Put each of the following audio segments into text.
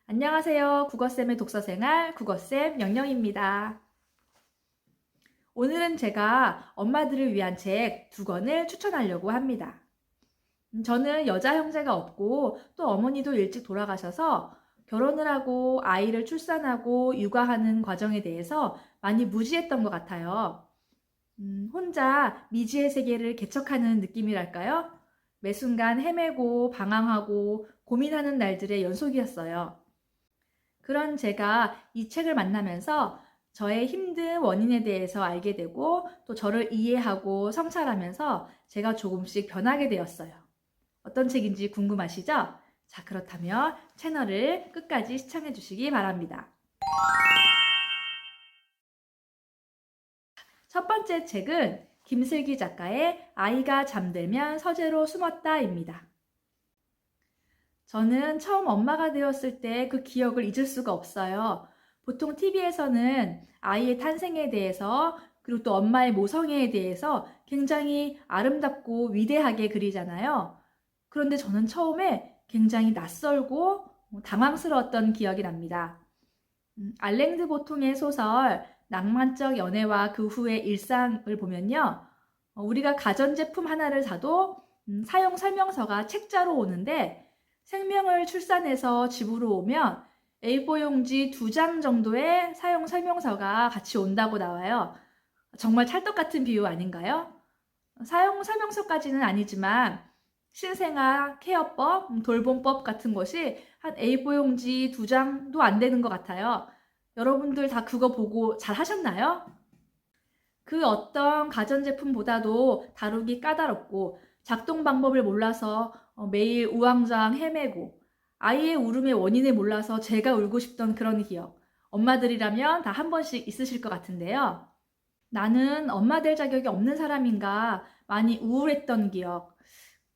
안녕하세요. 국어쌤의 독서생활 국어쌤 영영입니다. 오늘은 제가 엄마들을 위한 책 2권을 추천하려고 합니다. 저는 여자 형제가 없고 또 어머니도 일찍 돌아가셔서 결혼을 하고 아이를 출산하고 육아하는 과정에 대해서 많이 무지했던 것 같아요. 혼자 미지의 세계를 개척하는 느낌이랄까요? 매 순간 헤매고 방황하고 고민하는 날들의 연속이었어요. 그런 제가 이 책을 만나면서 저의 힘든 원인에 대해서 알게 되고 또 저를 이해하고 성찰하면서 제가 조금씩 변하게 되었어요. 어떤 책인지 궁금하시죠? 자, 그렇다면 채널을 끝까지 시청해 주시기 바랍니다. 첫 번째 책은 김슬기 작가의 아이가 잠들면 서재로 숨었다입니다. 저는 처음 엄마가 되었을 때 그 기억을 잊을 수가 없어요. 보통 TV에서는 아이의 탄생에 대해서 그리고 또 엄마의 모성애에 대해서 굉장히 아름답고 위대하게 그리잖아요. 그런데 저는 처음에 굉장히 낯설고 당황스러웠던 기억이 납니다. 알랭드 보통의 소설 낭만적 연애와 그 후의 일상을 보면요. 우리가 가전제품 하나를 사도 사용 설명서가 책자로 오는데 생명을 출산해서 집으로 오면 A4 용지 2장 정도의 사용 설명서가 같이 온다고 나와요. 정말 찰떡 같은 비유 아닌가요? 사용 설명서까지는 아니지만 신생아 케어법, 돌봄법 같은 것이 한 A4 용지 2장도 안 되는 것 같아요. 여러분들 다 그거 보고 잘 하셨나요? 그 어떤 가전제품보다도 다루기 까다롭고 작동 방법을 몰라서 매일 우왕좌왕 헤매고 아이의 울음의 원인을 몰라서 제가 울고 싶던 그런 기억. 엄마들이라면 다 한 번씩 있으실 것 같은데요. 나는 엄마 될 자격이 없는 사람인가 많이 우울했던 기억.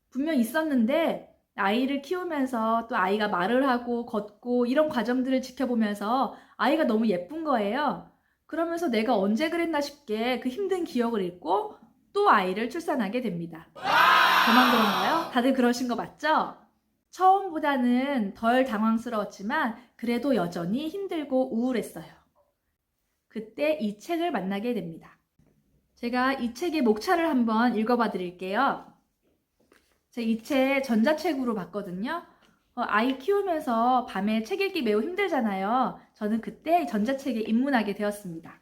분명 있었는데 아이를 키우면서 또 아이가 말을 하고 걷고 이런 과정들을 지켜보면서 아이가 너무 예쁜 거예요. 그러면서 내가 언제 그랬나 싶게 그 힘든 기억을 잊고 또 아이를 출산하게 됩니다. 저만 그런가요? 다들 그러신 거 맞죠? 처음보다는 덜 당황스러웠지만 그래도 여전히 힘들고 우울했어요. 그때 이 책을 만나게 됩니다. 제가 이 책의 목차를 한번 읽어봐 드릴게요. 제가 이 책 전자책으로 봤거든요. 아이 키우면서 밤에 책 읽기 매우 힘들잖아요. 저는 그때 전자책에 입문하게 되었습니다.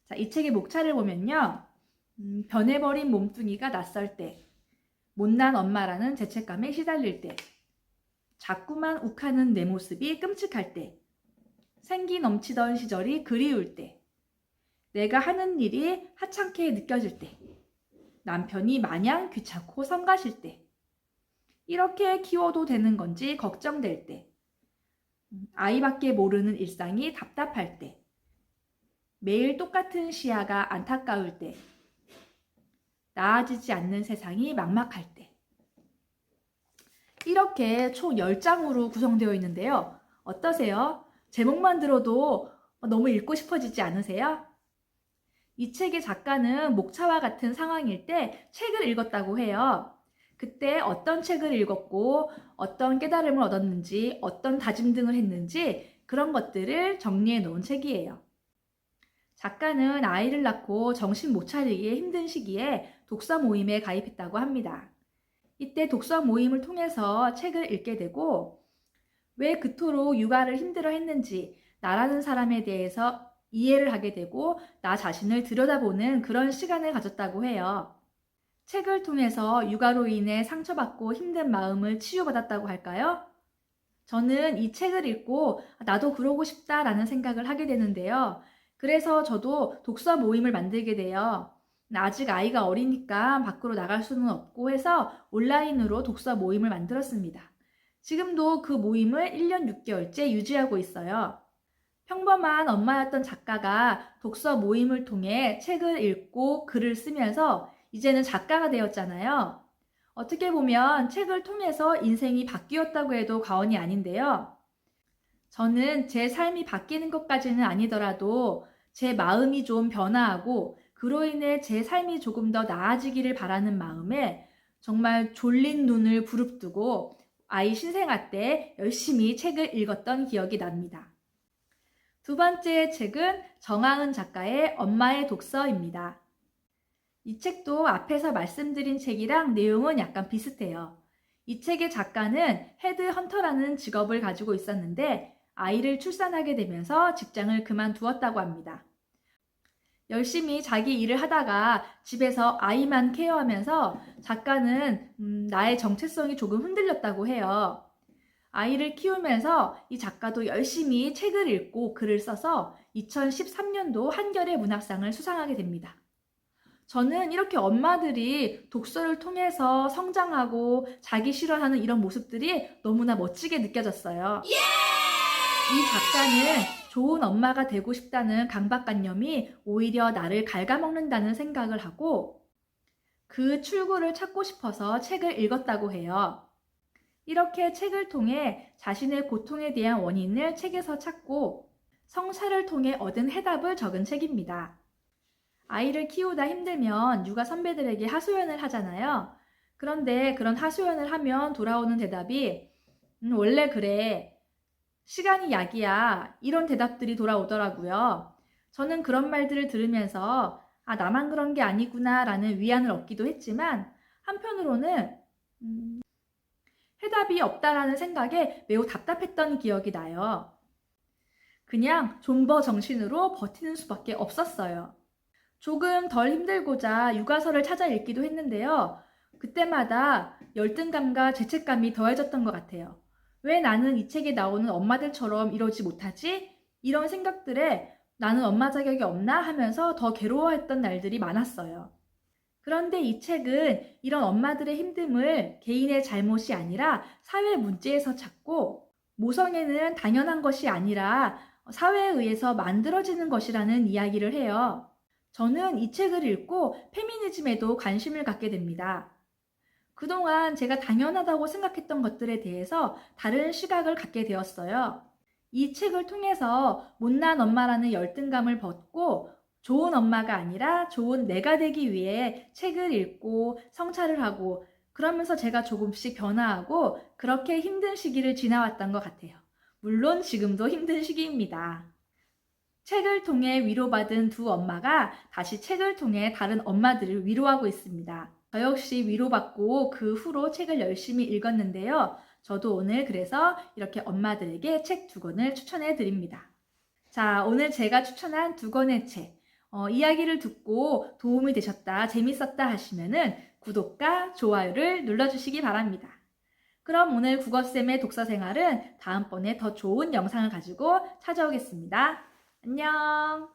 자, 이 책의 목차를 보면요. 변해버린 몸뚱이가 낯설 때, 못난 엄마라는 죄책감에 시달릴 때, 자꾸만 욱하는 내 모습이 끔찍할 때, 생기 넘치던 시절이 그리울 때, 내가 하는 일이 하찮게 느껴질 때, 남편이 마냥 귀찮고 성가실 때, 이렇게 키워도 되는 건지 걱정될 때, 아이밖에 모르는 일상이 답답할 때, 매일 똑같은 시야가 안타까울 때, 나아지지 않는 세상이 막막할 때. 이렇게 총 10장으로 구성되어 있는데요. 어떠세요? 제목만 들어도 너무 읽고 싶어지지 않으세요? 이 책의 작가는 목차와 같은 상황일 때 책을 읽었다고 해요. 그때 어떤 책을 읽었고 어떤 깨달음을 얻었는지 어떤 다짐 등을 했는지 그런 것들을 정리해 놓은 책이에요. 작가는 아이를 낳고 정신 못 차리기에 힘든 시기에 독서 모임에 가입했다고 합니다. 이때 독서 모임을 통해서 책을 읽게 되고 왜 그토록 육아를 힘들어 했는지 나라는 사람에 대해서 이해를 하게 되고 나 자신을 들여다보는 그런 시간을 가졌다고 해요. 책을 통해서 육아로 인해 상처받고 힘든 마음을 치유받았다고 할까요? 저는 이 책을 읽고 나도 그러고 싶다라는 생각을 하게 되는데요. 그래서 저도 독서 모임을 만들게 돼요. 아직 아이가 어리니까 밖으로 나갈 수는 없고 해서 온라인으로 독서 모임을 만들었습니다. 지금도 그 모임을 1년 6개월째 유지하고 있어요. 평범한 엄마였던 작가가 독서 모임을 통해 책을 읽고 글을 쓰면서 이제는 작가가 되었잖아요. 어떻게 보면 책을 통해서 인생이 바뀌었다고 해도 과언이 아닌데요. 저는 제 삶이 바뀌는 것까지는 아니더라도 제 마음이 좀 변화하고 그로 인해 제 삶이 조금 더 나아지기를 바라는 마음에 정말 졸린 눈을 부릅뜨고 아이 신생아 때 열심히 책을 읽었던 기억이 납니다. 두 번째 책은 정하은 작가의 엄마의 독서입니다. 이 책도 앞에서 말씀드린 책이랑 내용은 약간 비슷해요. 이 책의 작가는 헤드헌터라는 직업을 가지고 있었는데 아이를 출산하게 되면서 직장을 그만두었다고 합니다. 열심히 자기 일을 하다가 집에서 아이만 케어하면서 작가는 나의 정체성이 조금 흔들렸다고 해요. 아이를 키우면서 이 작가도 열심히 책을 읽고 글을 써서 2013년도 한겨레 문학상을 수상하게 됩니다. 저는 이렇게 엄마들이 독서를 통해서 성장하고 자기 실현하는 이런 모습들이 너무나 멋지게 느껴졌어요. 이 작가는 좋은 엄마가 되고 싶다는 강박관념이 오히려 나를 갉아먹는다는 생각을 하고 그 출구를 찾고 싶어서 책을 읽었다고 해요. 이렇게 책을 통해 자신의 고통에 대한 원인을 책에서 찾고 성찰을 통해 얻은 해답을 적은 책입니다. 아이를 키우다 힘들면 육아 선배들에게 하소연을 하잖아요. 그런데 그런 하소연을 하면 돌아오는 대답이 원래 그래. 시간이 약이야. 이런 대답들이 돌아오더라고요. 저는 그런 말들을 들으면서 나만 그런 게 아니구나 라는 위안을 얻기도 했지만 한편으로는 해답이 없다라는 생각에 매우 답답했던 기억이 나요. 그냥 존버 정신으로 버티는 수밖에 없었어요. 조금 덜 힘들고자 육아서를 찾아 읽기도 했는데요. 그때마다 열등감과 죄책감이 더해졌던 것 같아요. 왜 나는 이 책에 나오는 엄마들처럼 이러지 못하지? 이런 생각들에 나는 엄마 자격이 없나 하면서 더 괴로워했던 날들이 많았어요. 그런데 이 책은 이런 엄마들의 힘듦을 개인의 잘못이 아니라 사회 문제에서 찾고 모성애는 당연한 것이 아니라 사회에 의해서 만들어지는 것이라는 이야기를 해요. 저는 이 책을 읽고 페미니즘에도 관심을 갖게 됩니다. 그동안 제가 당연하다고 생각했던 것들에 대해서 다른 시각을 갖게 되었어요. 이 책을 통해서 못난 엄마라는 열등감을 벗고 좋은 엄마가 아니라 좋은 내가 되기 위해 책을 읽고 성찰을 하고 그러면서 제가 조금씩 변화하고 그렇게 힘든 시기를 지나왔던 것 같아요. 물론 지금도 힘든 시기입니다. 책을 통해 위로받은 두 엄마가 다시 책을 통해 다른 엄마들을 위로하고 있습니다. 저 역시 위로받고 그 후로 책을 열심히 읽었는데요. 저도 오늘 그래서 이렇게 엄마들에게 책 두 권을 추천해 드립니다. 자, 오늘 제가 추천한 두 권의 책, 이야기를 듣고 도움이 되셨다, 재밌었다 하시면은 구독과 좋아요를 눌러주시기 바랍니다. 그럼 오늘 국어쌤의 독서 생활은 다음번에 더 좋은 영상을 가지고 찾아오겠습니다. 안녕!